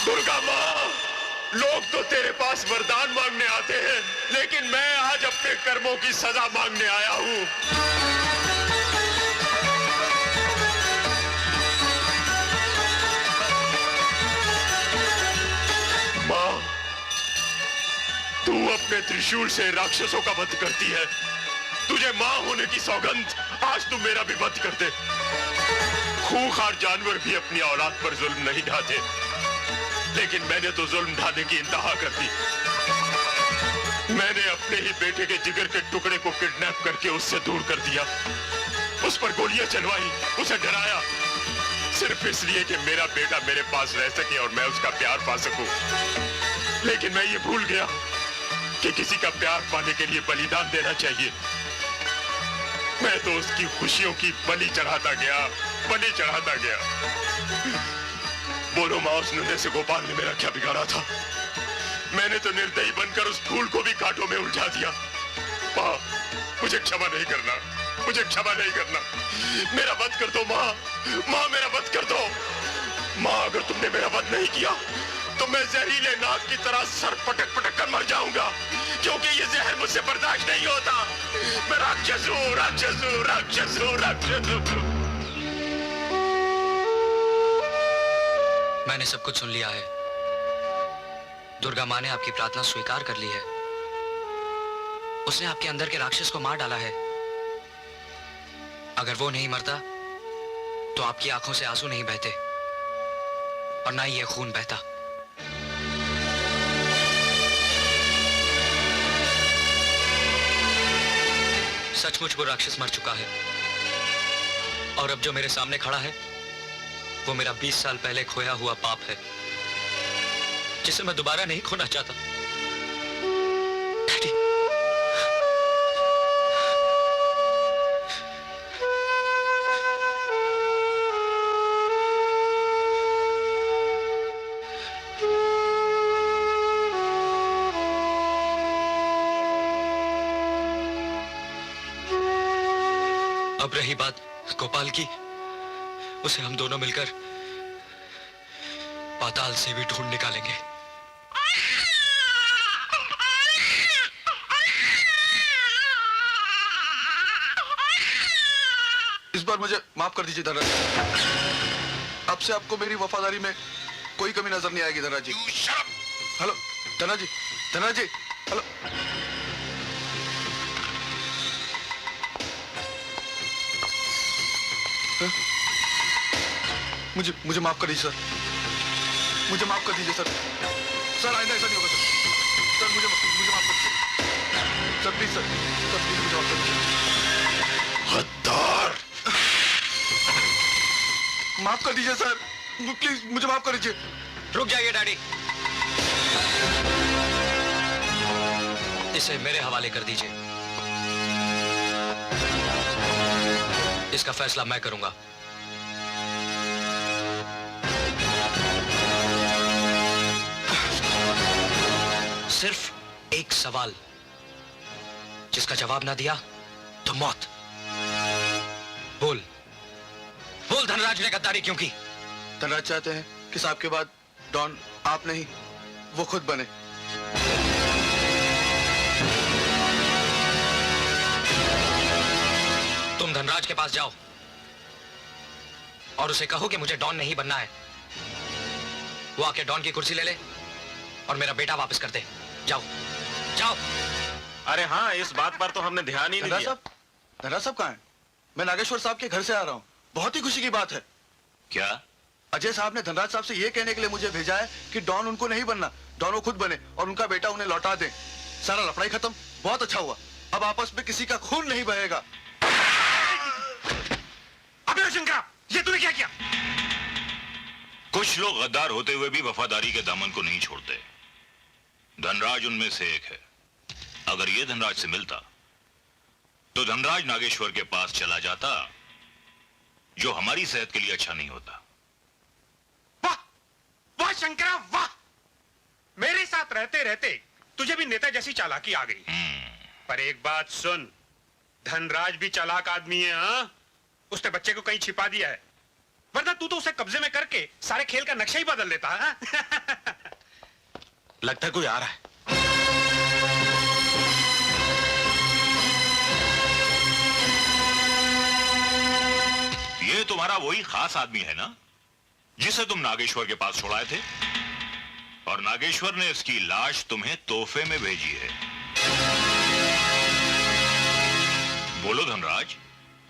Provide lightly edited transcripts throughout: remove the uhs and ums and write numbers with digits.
दुर्गा माँ, लोग तो तेरे पास वरदान मांगने आते हैं, लेकिन मैं आज अपने कर्मों की सजा मांगने आया हूं। माँ, तू अपने त्रिशूल से राक्षसों का वध करती है। तुझे माँ होने की सौगंध, आज तू मेरा भी वध कर दे। खूंखार जानवर भी अपनी औलाद पर जुल्म नहीं ढाते, लेकिन मैंने तो जुल्म ढाने की इंतहा कर दी। मैंने अपने ही बेटे के जिगर के टुकड़े को किडनैप करके उससे दूर कर दिया, उस पर गोलियां चलवाई, उसे डराया, सिर्फ इसलिए कि मेरा बेटा मेरे पास रह सके और मैं उसका प्यार पा सकूं। लेकिन मैं ये भूल गया कि किसी का प्यार पाने के लिए बलिदान देना चाहिए। मैं तो उसकी खुशियों की बलि चढ़ाता गया, बलि चढ़ाता गया। बोलो माँ, उस नन्हे से गोपाल ने मेरा क्या बिगाड़ा था? मैंने तो निर्दयी बनकर उस फूल को भी कांटों में उलझा दिया। माँ, मुझे क्षमा नहीं करना, मुझे क्षमा नहीं करना। मेरा वध कर दो माँ, माँ मेरा वध कर दो। माँ, अगर तुमने मेरा वध नहीं किया तो मैं जहरीले नाग की तरह सर पटक पटक कर मर जाऊंगा, क्योंकि ये जहर मुझसे बर्दाश्त नहीं होता। मैं राक्षस हूँ, राक्षस हूँ, राक्षस हूँ, राक्षस हूँ। मैंने सब कुछ सुन लिया है। दुर्गा माँ ने आपकी प्रार्थना स्वीकार कर ली है। उसने आपके अंदर के राक्षस को मार डाला है। अगर वो नहीं मरता तो आपकी आंखों से आंसू नहीं बहते और ना ही ये खून बहता। सचमुच वो राक्षस मर चुका है और अब जो मेरे सामने खड़ा है वो मेरा 20 साल पहले खोया हुआ पाप है, जिसे मैं दोबारा नहीं खोना चाहता। डैडी, अब रही बात गोपाल की, उसे हम दोनों मिलकर पाताल से भी ढूंढ निकालेंगे। इस बार मुझे माफ कर दीजिए धनराज। अब से आपको मेरी वफादारी में कोई कमी नजर नहीं आएगी धनराज जी। हेलो धनराज जी, धनराज जी, हेलो। मुझे माफ कर दीजिए सर, मुझे माफ कर दीजिए सर। सर आइंदा ऐसा नहीं होगा सर। सर मुझे माफ कर दीजिए sir, please sir, sir please मुझे माफ कर दीजिए। हत्यार, माफ कर दीजिए सर, प्लीज मुझे माफ कर दीजिए। रुक जाइए डैडी, इसे मेरे हवाले कर दीजिए। इसका फैसला मैं करूंगा। सिर्फ एक सवाल, जिसका जवाब ना दिया तो मौत। बोल बोल, धनराज ने गद्दारी क्यों की? धनराज चाहते हैं कि साहब के बाद डॉन आप नहीं, वो खुद बने। तुम धनराज के पास जाओ और उसे कहो कि मुझे डॉन नहीं बनना है। वो आके डॉन की कुर्सी ले ले और मेरा बेटा वापस कर दे। जाओ जाओ। अरे हाँ, इस बात पर तो हमने ध्यान ही नहीं दिया। धनराज साहब कहाँ हैं? मैं नागेश्वर साहब के घर से आ रहा हूँ। बहुत ही खुशी की बात है। क्या? अजय साहब ने धनराज साहब से ये कहने के लिए मुझे भेजा है कि डॉन उनको नहीं बनना, डॉन वो खुद बने और उनका बेटा उन्हें लौटा दे। सारा लफड़ाई खत्म, बहुत अच्छा हुआ। अब आपस में किसी का खून नहीं बहेगा। अबे शंकरा, ये तूने क्या किया? कुछ लोग गद्दार होते हुए भी वफादारी के दामन को नहीं छोड़ते। धनराज उनमें से एक है। अगर ये धनराज से मिलता तो धनराज नागेश्वर के पास चला जाता, जो हमारी सेहत के लिए अच्छा नहीं होता। वाह वाह शंकरा वाह, मेरे साथ रहते रहते तुझे भी नेता जैसी चालाकी आ गई। पर एक बात सुन, धनराज भी चालाक आदमी है। हाँ, उसने बच्चे को कहीं छिपा दिया है, वरना तू तो उसे कब्जे में करके सारे खेल का नक्शा ही बदल देता है। लगता है कोई आ रहा है। ये तुम्हारा वही खास आदमी है ना जिसे तुम नागेश्वर के पास छोड़ाए थे, और नागेश्वर ने इसकी लाश तुम्हें तोहफे में भेजी है। बोलो धनराज,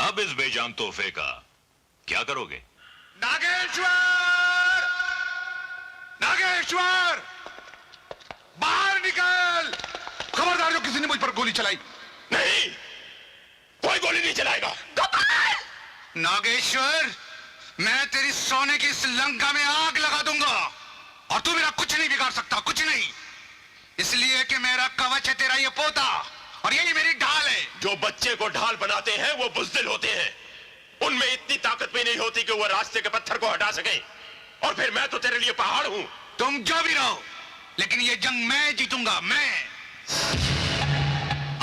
अब इस बेजान तोहफे का क्या करोगे? नागेश्वर! नागेश्वर! बाहर निकल! खबरदार जो किसी ने मुझ पर गोली चलाई। नहीं, कोई गोली नहीं चलाएगा। नागेश्वर, मैं तेरी सोने की इस लंका में आग लगा दूंगा और तू मेरा कुछ नहीं बिगाड़ सकता, कुछ नहीं। इसलिए कि मेरा कवच है तेरा ये पोता और यही मेरी ढाल है। जो बच्चे को ढाल बनाते हैं वो बुज़दिल होते हैं। उनमें इतनी ताकत भी नहीं होती कि वो रास्ते के पत्थर को हटा सके। और फिर मैं तो तेरे लिए पहाड़ हूं। तुम जो भी रहो, लेकिन ये जंग मैं जीतूंगा, मैं।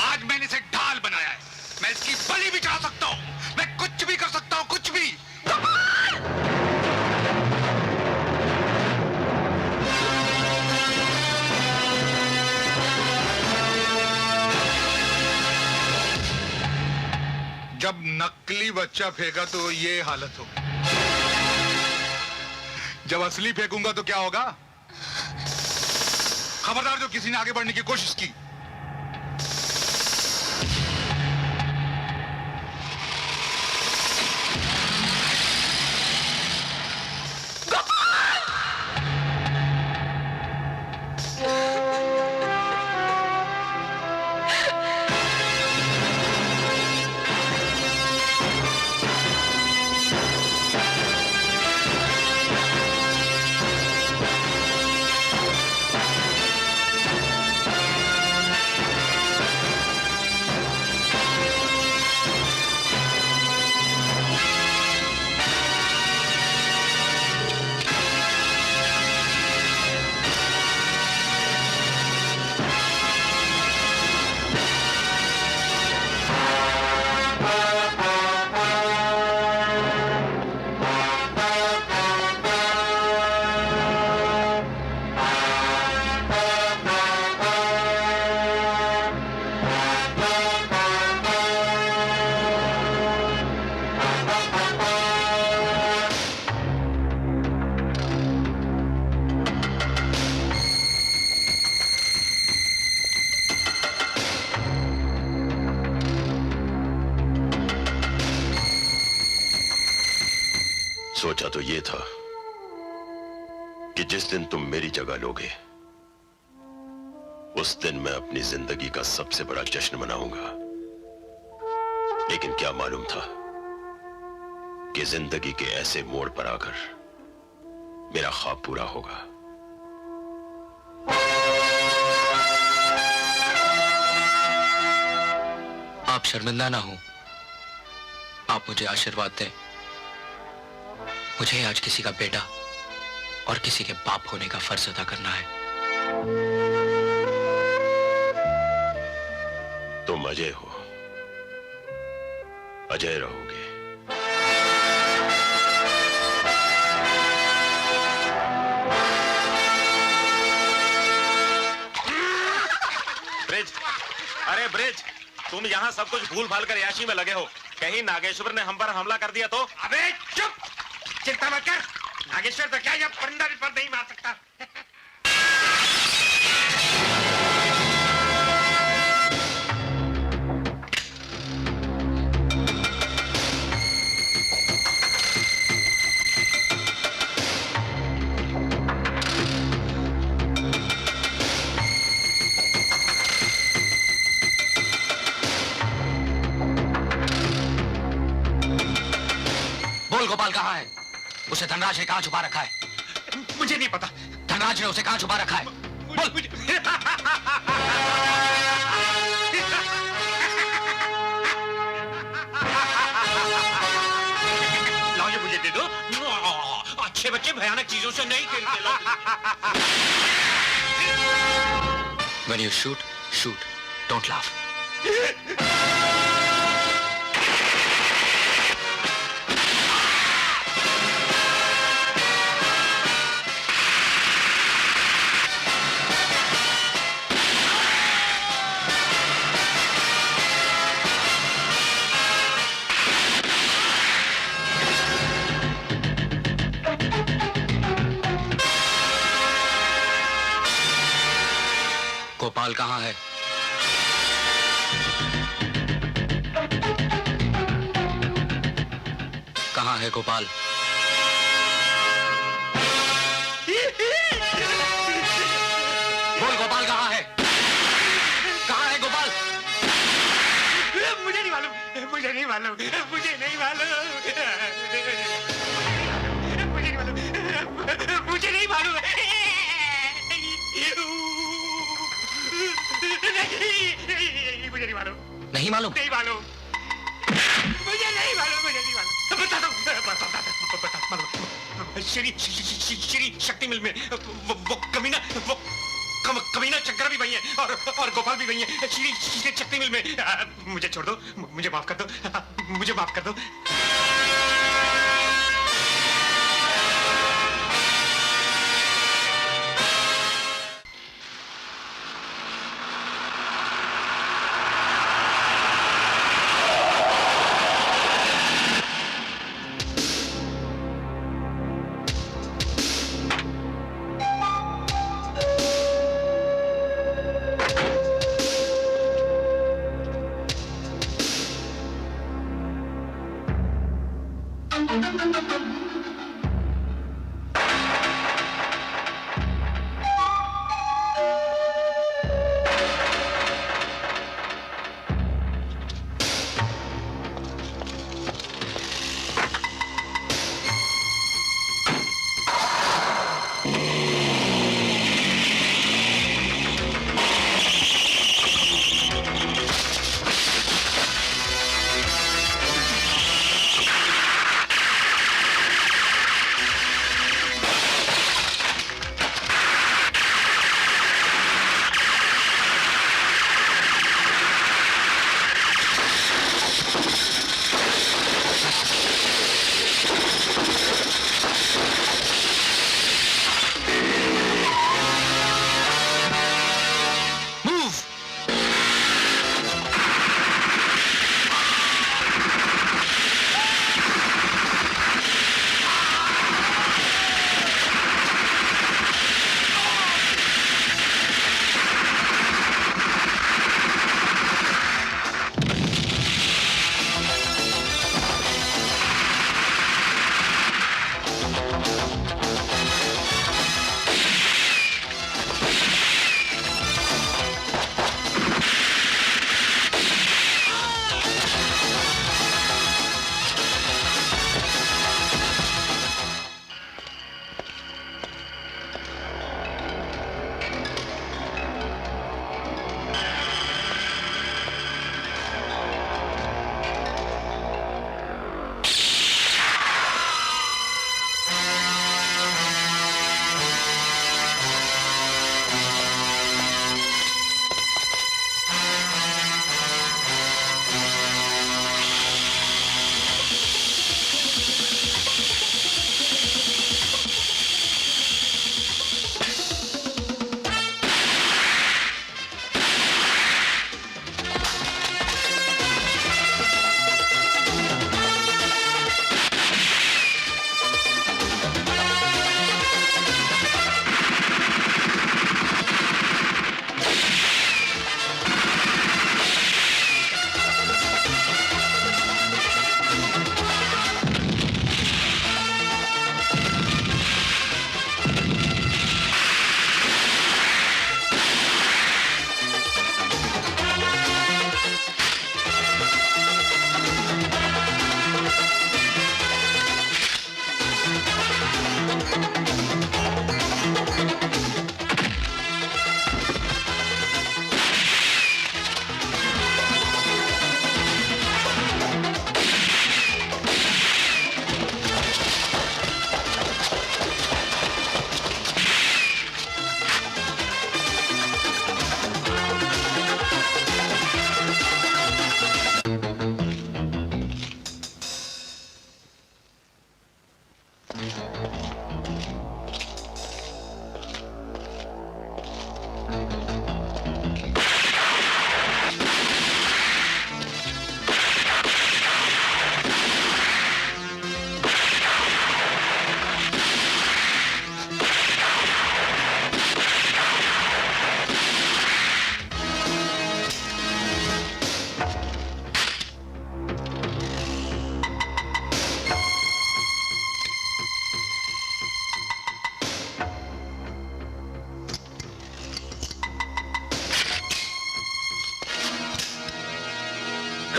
आज मैंने इसे ढाल बनाया है, मैं इसकी बलि भी चढ़ा सकता हूं, मैं कुछ भी कर सकता हूं, कुछ भी। जब नकली बच्चा फेंका तो ये हालत हो, जब असली फेंकूंगा तो क्या होगा? खबरदार जो किसी ने आगे बढ़ने की कोशिश की। सोचा तो ये था कि जिस दिन तुम मेरी जगह लोगे उस दिन मैं अपनी जिंदगी का सबसे बड़ा जश्न मनाऊंगा। लेकिन क्या मालूम था कि जिंदगी के ऐसे मोड़ पर आकर मेरा ख्वाब पूरा होगा। आप शर्मिंदा ना हो, आप मुझे आशीर्वाद दें। मुझे आज किसी का बेटा और किसी के बाप होने का फर्ज अदा करना है। तुम अजय हो, अजय रहोगे। ब्रिज, अरे ब्रिज, तुम यहाँ सब कुछ भूल भाल कर याशी में लगे हो। कहीं नागेश्वर ने हम पर हमला कर दिया तो? अबे चुप, चिंता मत कर। नागेश्वर तो क्या ये परिंदा भी पर नहीं मार सकता। बोल गोपाल कहाँ है? उसे धनराज ने कहाँ छुपा रखा है? मुझे नहीं पता। धनराज ने उसे कहाँ छुपा रखा है? बोल। लाओ ये मुझे दे दो। अच्छे बच्चे भयानक चीजों से नहीं खेलते। When you shoot, shoot. Don't laugh. Gopal कहाँ है? कहाँ है गोपाल? बोल गोपाल कहाँ है? कहाँ है गोपाल? मुझे नहीं मालूम, मुझे नहीं मालूम, मुझे नहीं मालूम, मुझे नहीं मालूम, मुझे नहीं मालूम, नहीं, मुझे नहीं मालूम, नहीं मालूम? नहीं मालूम, मुझे नहीं मालूम, मुझे नहीं मालूम, बता दो, श्री शक्ति मिल में वो कमीना कमीना शंकर भी वही है और गोपाल भी वही है श्री शक्ति मिल में। मुझे छोड़ दो, मुझे माफ कर दो, मुझे माफ कर दो।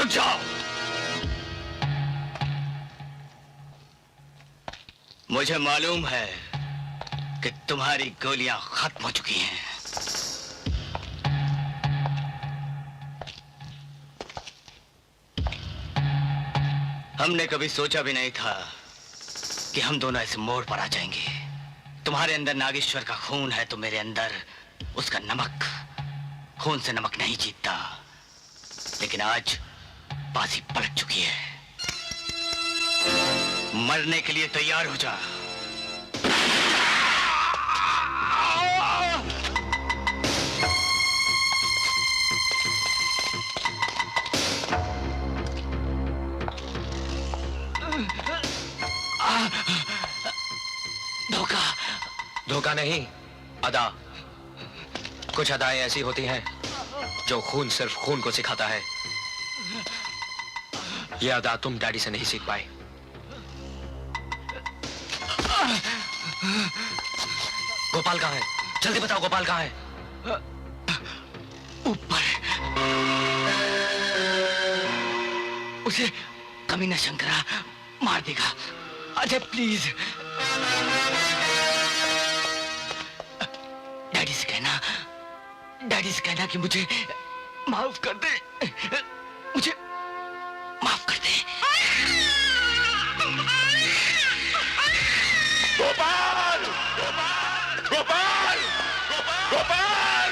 रुक जाओ। मुझे मालूम है कि तुम्हारी गोलियां खत्म हो चुकी हैं। हमने कभी सोचा भी नहीं था कि हम दोनों ऐसे मोड़ पर आ जाएंगे। तुम्हारे अंदर नागेश्वर का खून है तो मेरे अंदर उसका नमक। खून से नमक नहीं जीतता, लेकिन आज बाजी पलट चुकी है। मरने के लिए तैयार हो जा। धोखा। धोखा नहीं, अदा। कुछ अदाएं ऐसी होती हैं जो खून सिर्फ खून को सिखाता है। यह अदा तुम डैडी से नहीं सीख पाए। गोपाल कहाँ है? जल्दी बताओ, गोपाल कहाँ है? ऊपर। उसे कमीना शंकरा मार देगा। अजय प्लीज डैडी से कहना कि मुझे माफ कर दे। मुझे माफ कर दे। गोपाल! गोपाल! गोपाल!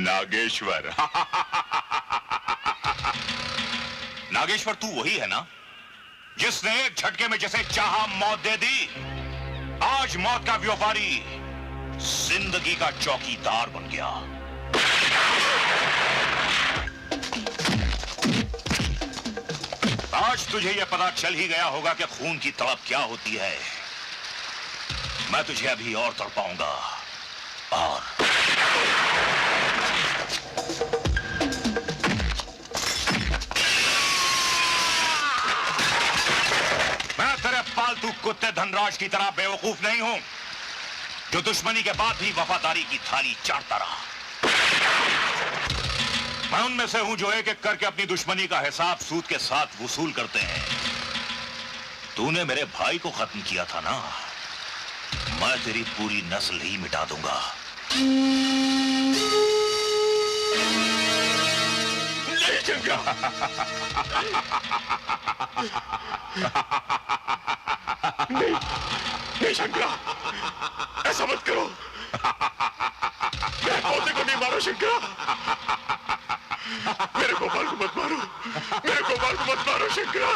नागेश्वर। नागेश्वर, तू वही है ना जिसने एक झटके में जैसे चाहा मौत दे दी? आज मौत का व्यापारी जिंदगी का चौकीदार बन गया। आज तुझे यह पता चल ही गया होगा कि खून की तड़प क्या होती है। मैं तुझे अभी और तड़पाऊंगा। और मैं तेरे पालतू कुत्ते धनराज की तरह बेवकूफ नहीं हूं, जो दुश्मनी के बाद भी वफादारी की थाली चाटता रहा। मैं उनमें से हूं जो एक एक करके अपनी दुश्मनी का हिसाब सूद के साथ वसूल करते हैं। तूने मेरे भाई को खत्म किया था ना, मैं तेरी पूरी नस्ल ही मिटा दूंगा। नहीं चंगा। नहीं, नहीं शंकरा, ऐसा मत करो। मेरे पोते को नहीं मारो शंकरा। मेरे गोपाल को मत मारो। मेरे गोपाल को मत मारो शंकरा।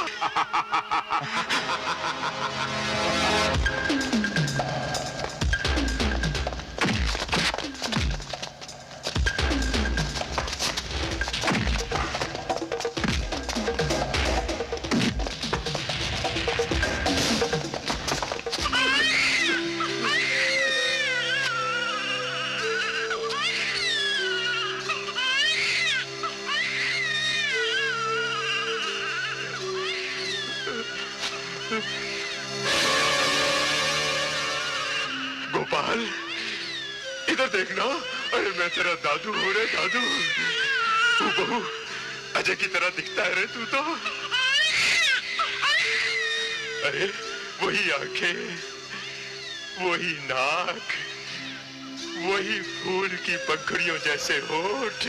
गोपाल, इधर देखना। अरे मैं तेरा दादू हूँ रे, दादू। तू बहू अजय की तरह दिखता है रे तू तो। अरे वही आंखें, वही नाक, वही फूल की पंखुड़ियों जैसे होठ।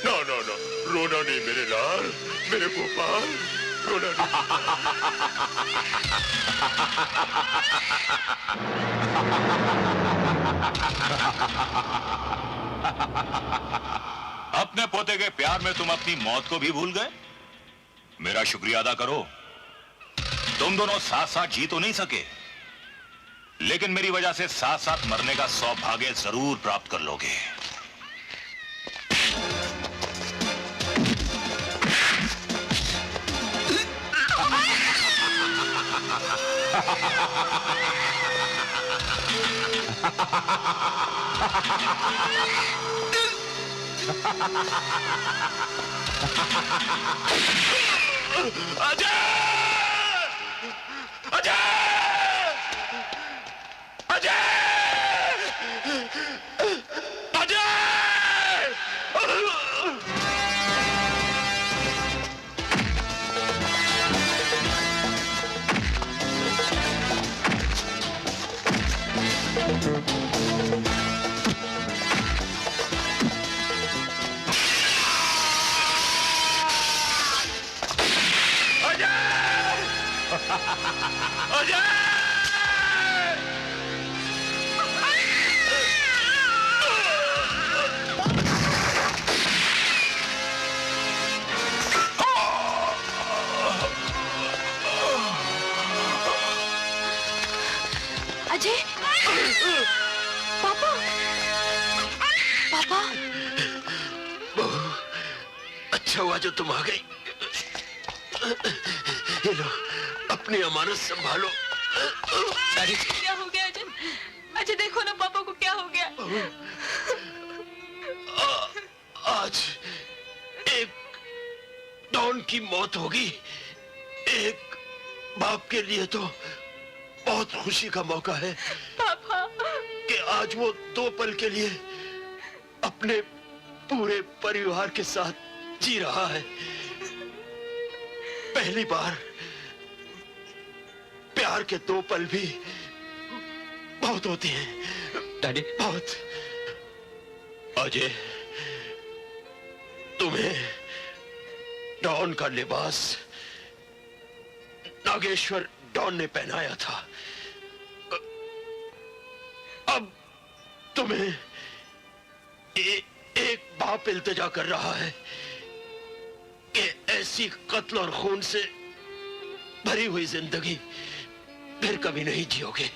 ना ना ना, रोना नहीं मेरे लाल, मेरे गोपाल, रोना नहीं। अपने पोते के प्यार में तुम अपनी मौत को भी भूल गए। मेरा शुक्रिया अदा करो। तुम दोनों साथ साथ जी तो नहीं सके, लेकिन मेरी वजह से साथ साथ मरने का सौभाग्य जरूर प्राप्त कर लोगे। अजय! अजय! अजय! अजय, पापा, पापा, अच्छा हुआ जो तुम आ गई। ये लो, अपनी अमानत संभालो। डैडी, क्या हो गया अजय? अजय देखो ना पापा को क्या हो गया। आज एक डॉन की मौत होगी। एक बाप के लिए तो बहुत खुशी का मौका है पापा, कि आज वो 2 पल के लिए अपने पूरे परिवार के साथ जी रहा है। पहली बार प्यार के 2 पल भी बहुत होते हैं डैडी, बहुत। अजय, तुम्हें डॉन का लिबास नागेश्वर डॉन ने पहनाया था। अब तुम्हें एक बाप इल्तिजा कर रहा है कि ऐसी कत्ल और खून से भरी हुई जिंदगी फिर कभी नहीं जियोगे।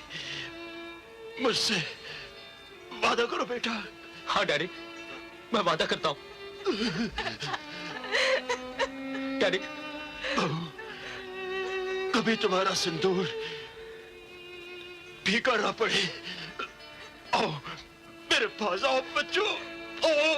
मुझसे वादा करो बेटा। हाँ डैडी, मैं वादा करता हूँ। डैडी, कभी तुम्हारा सिंदूर फीका ना पड़े। आओ मेरे पास, आओ बच्चों, आओ।